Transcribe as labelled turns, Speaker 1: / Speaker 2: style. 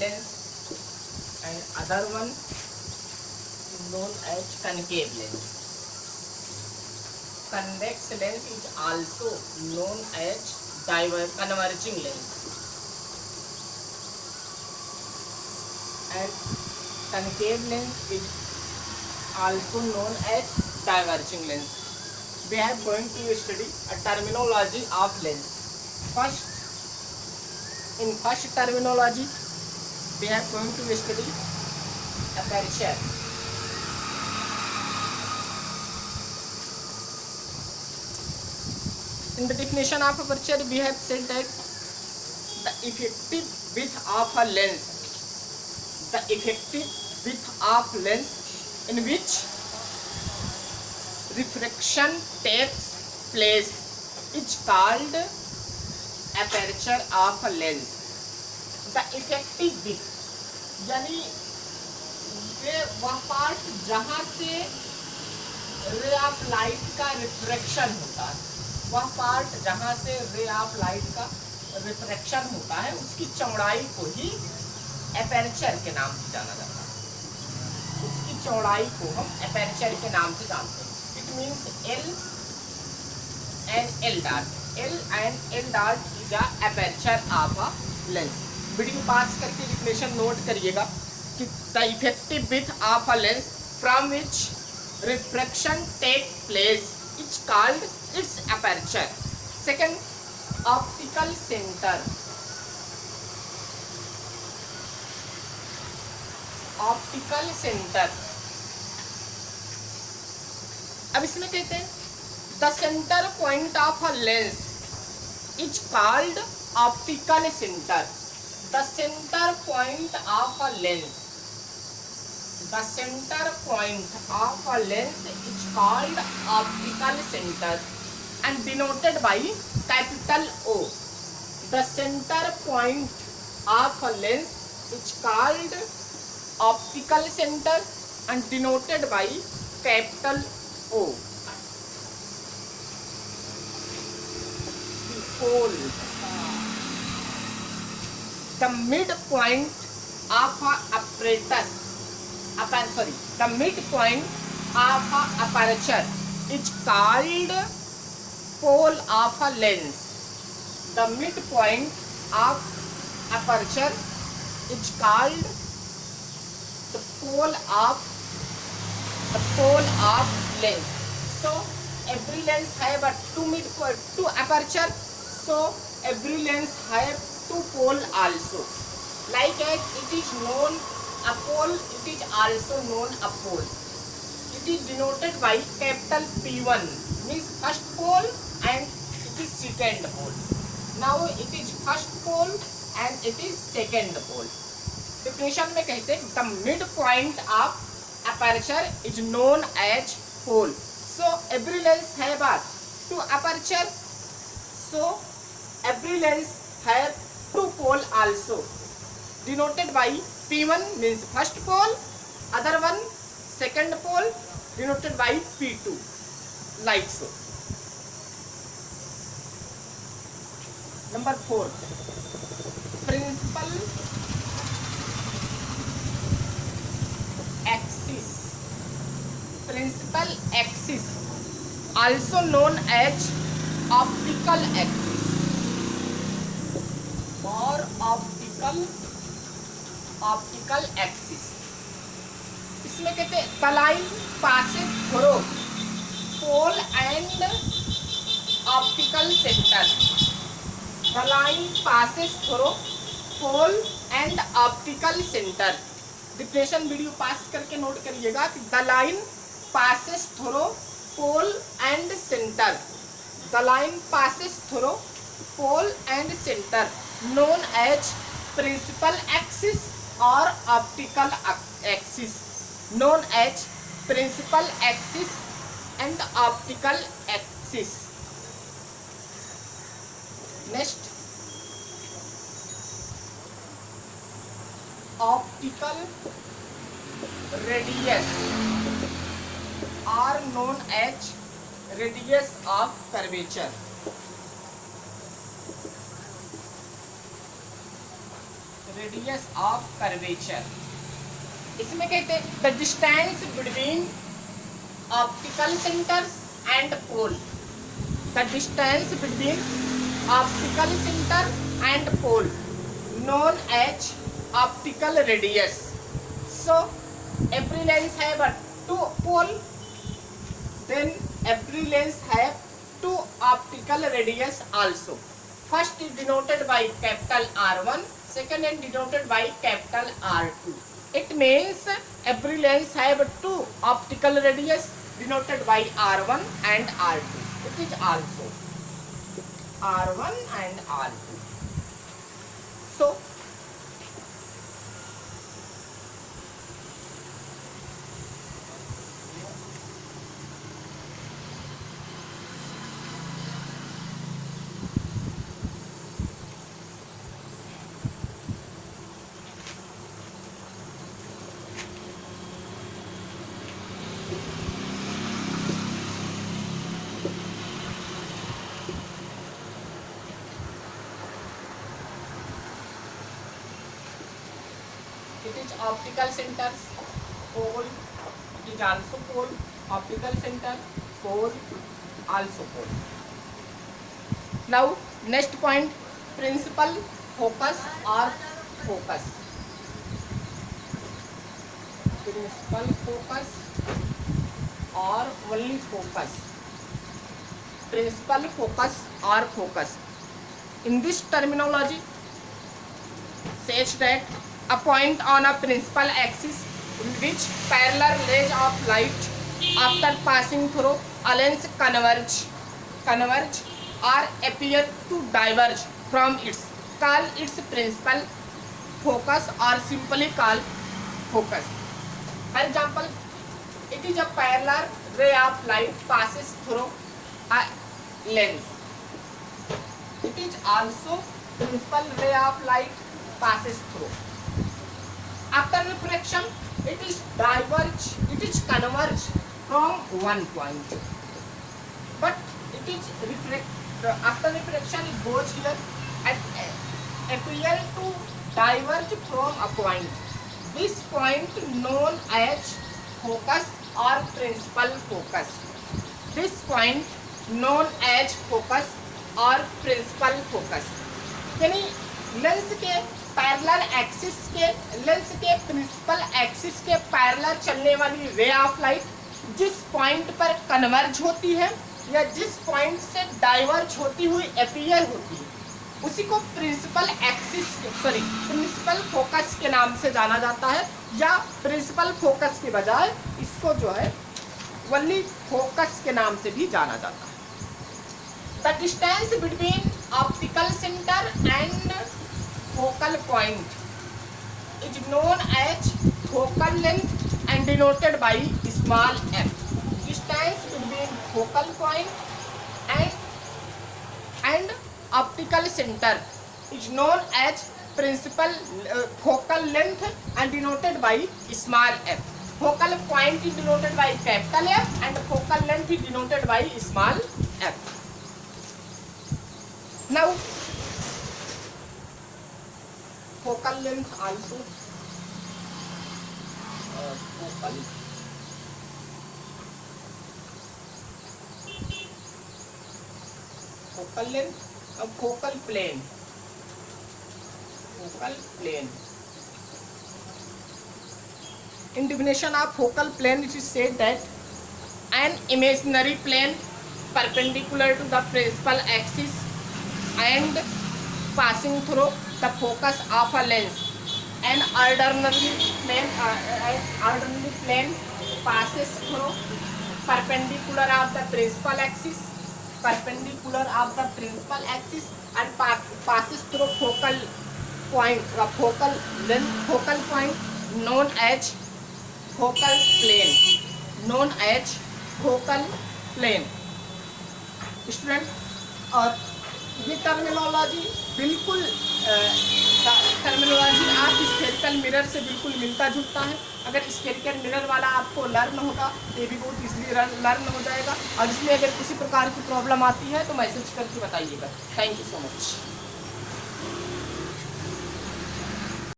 Speaker 1: lens and other one is known as concave lens. Convex lens is also known as converging lens, and concave lens is also known as diverging lens. We are going to study a terminology of lens. In first terminology, we are going to study aperture. In the definition of aperture, we have said that the effective width of a lens, in which refraction takes place is called aperture of a lens. The effective width यानी वह part जहाँ से ray of light का refraction होता है, वह part जहाँ से रे ऑफ लाइट का रिफ्रैक्शन होता है, उसकी चौड़ाई को ही एपर्चर के नाम से जाना जाता है. उसकी चौड़ाई को हम एपर्चर के नाम से जानते हैं. It means L and L dot is the aperture of a lens. Video पास करके डिफिनेशन नोट करिएगा कि the effective width of a lens from which refraction take place is called its aperture. Second, optical centre. Optical centre, अब इसमें कहते हैं the centre point of a lens is called optical centre. The center point of a lens is called optical center and denoted by capital O. The center point of a lens is called optical center and denoted by capital O. The midpoint of a aperture is called pole of a lens. The midpoint of aperture is called the pole of lens. So every lens have a two aperture. So every lens have two pole also. Like as it is known a pole, it is also known a pole. It is denoted by capital P1, means first pole, and it is second pole. Now it is first pole and it is second pole. Definition में कहते हैं the midpoint of aperture is known as pole. So every lens have two aperture. So every lens have two pole also, denoted by P1 means first pole, other one second pole, denoted by P2, like so. Number 4, principal axis, also known as optical axis or optical axis. इसमें कहते हैं the line passes through pole and optical center. The line passes through pole and optical center. Definition video पास करके note करिएगा कि the line passes through pole and center. The line passes through pole and center, known as principal axis or optical axis. Known as principal axis and optical axis. Next, optical radius are known as radius of curvature. Radius of curvature. इसमें कहते हैं the distance between optical centres and pole, the distance between optical centre and pole known as optical radius. So every lens have a two pole, then every lens have two optical radius also. First is denoted by capital R1, second is denoted by capital R2. It means every lens have two optical radius denoted by R1 and R2. It is also R1 and R2. So it is optical centers, pole, it is also pole, optical center, pole, also pole. Now next point, principal focus or focus. Principal focus or only focus. Principal focus or focus. In this terminology says that a point on a principal axis in which parallel rays of light after passing through a lens converge or appear to diverge from its call its principal focus or simply call focus. For example, it is a parallel ray of light passes through a lens. It is also principal ray of light passes through. After refraction, it is converge from one point, but it is after refraction it goes here and appear to diverge from a point. This point known as focus or principal focus. This point known as focus or principal focus. यानी lens के parallel axis के lens के principal axis के parallel चलने वाली ray of light जिस point पर converge होती है या जिस पॉइंट से डाइवर्ज होती हुई अपीयर होती है उसी को प्रिंसिपल एक्सिस प्रिंसिपल फोकस के नाम से जाना जाता है, या प्रिंसिपल फोकस के बजाय इसको जो है ओनली फोकस के नाम से भी जाना जाता है. The distance between optical centre and focal point is known as focal length and denoted by small f. Distance between focal point and optical center is known as principal focal length and denoted by small f. Focal point is denoted by capital F and focal length is denoted by small f. Now focal length also focal length of focal plane. In definition of focal plane, it is said that an imaginary plane perpendicular to the principal axis and passing through the focus of a lens. An ordinary plane passes through perpendicular of the principal axis and passes through focal point known as focal plane. Student, और ये terminology बिल्कुल आप spherical mirror से बिल्कुल मिलता जुलता है. अगर स्फेरिकल मिरर वाला आपको लर्न होगा तो ये भी बहुत इजीली लर्न हो जाएगा. और इसमें अगर किसी प्रकार की प्रॉब्लम आती है तो मैसेज करके बताइएगा. Thank you so much.